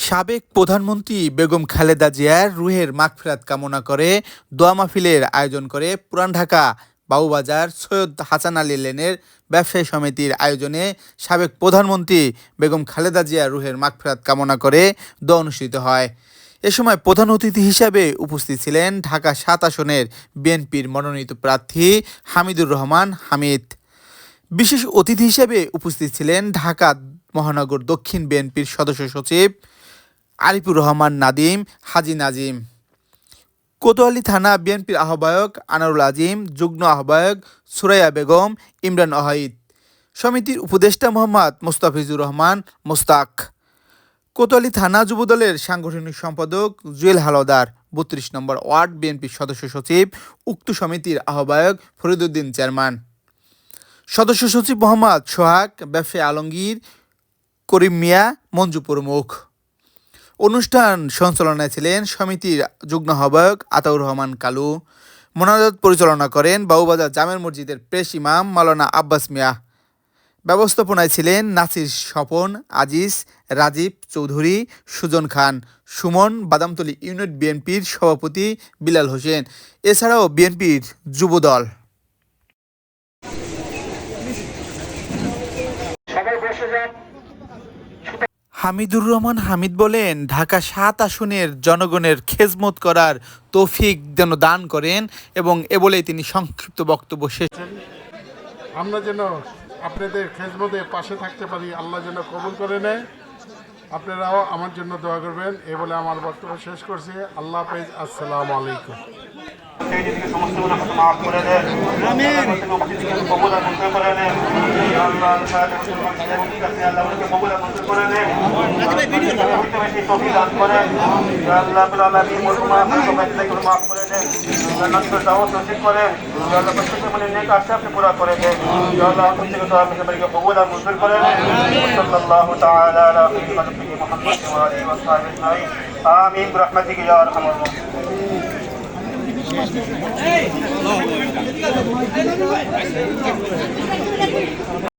সাবেক প্রধানমন্ত্রী বেগম খালেদা জিয়ার রুহের মাগফিরাত কামনা করে দোয়া মাহফিলের আয়োজন করে পুরান ঢাকা বাবুবাজার সৈয়দ হাসান আলী লেনের ব্যবসায়ী সমিতির আয়োজনে সাবেক প্রধানমন্ত্রী বেগম খালেদা জিয়ার রুহের মাগফিরাত কামনা করে দোয়া অনুষ্ঠিত হয়। এ সময় প্রধান অতিথি হিসাবে উপস্থিত ছিলেন ঢাকা ৭ আসনের বিএনপির মনোনীত প্রার্থী হামিদুর রহমান হামিদ। বিশেষ অতিথি হিসেবে উপস্থিত ছিলেন ঢাকা মহানগর দক্ষিণ বিএনপির সদস্য সচিব আরিফুর রহমান নাদিম, হাজী নাজিম, কোতোয়ালী থানা বিএনপির আহ্বায়ক আনারুল আজিম, যুগ্ম আহ্বায়ক সুরাইয়া বেগম, ইমরান ওয়াহিদ, সমিতির উপদেষ্টা মোহাম্মদ মোস্তাফিজুর রহমান মোস্তাক, কোতোয়ালী থানা যুবদলের সাংগঠনিক সম্পাদক জুয়েল হালদার, ৩২ নম্বর ওয়ার্ড বিএনপির সদস্য সচিব, উক্ত সমিতির আহ্বায়ক ফরিদউদ্দিন চেয়ারম্যান, সদস্য সচিব মোহাম্মদ সোহাগ, ব্যবসায়ী আলমগীর, করিম মিয়া, মঞ্জু প্রমুখ। অনুষ্ঠান সঞ্চালনায় ছিলেন সমিতির যুগ্ম আহ্বায়ক আতাউর রহমান কালু। মোনাজাত পরিচালনা করেন বাবুবাজার জামে মসজিদের প্রেস ইমাম মাওলানা আব্বাস মিয়া। ব্যবস্থাপনায় ছিলেন নাসির স্বপন, আজিজ, রাজীব চৌধুরী, সুজন খান, সুমন, বাদামতলী ইউনিট বিএনপির সভাপতি বিলাল হোসেন, এছাড়াও বিএনপির যুবদল। হামিদুর রহমান হামিদ বলেন, ঢাকা ৭ আসনের জনগণের খেজমত করার তৌফিক যেন দান করেন এবং এ বলেই তিনি সংক্ষিপ্ত বক্তব্য শেষ। আমরা যেন আপনাদের খেজমতে পাশে থাকতে পারি, আল্লাহ যেন কবুল করে নেয়। আপনারাও আমার জন্য দোয়া করবেন। এ বলে আমার বক্তব্য শেষ করছি। আল্লাহ হাফেজ। আসসালামু আলাইকুম। آمين برحمتك يا أرحم الراحمين.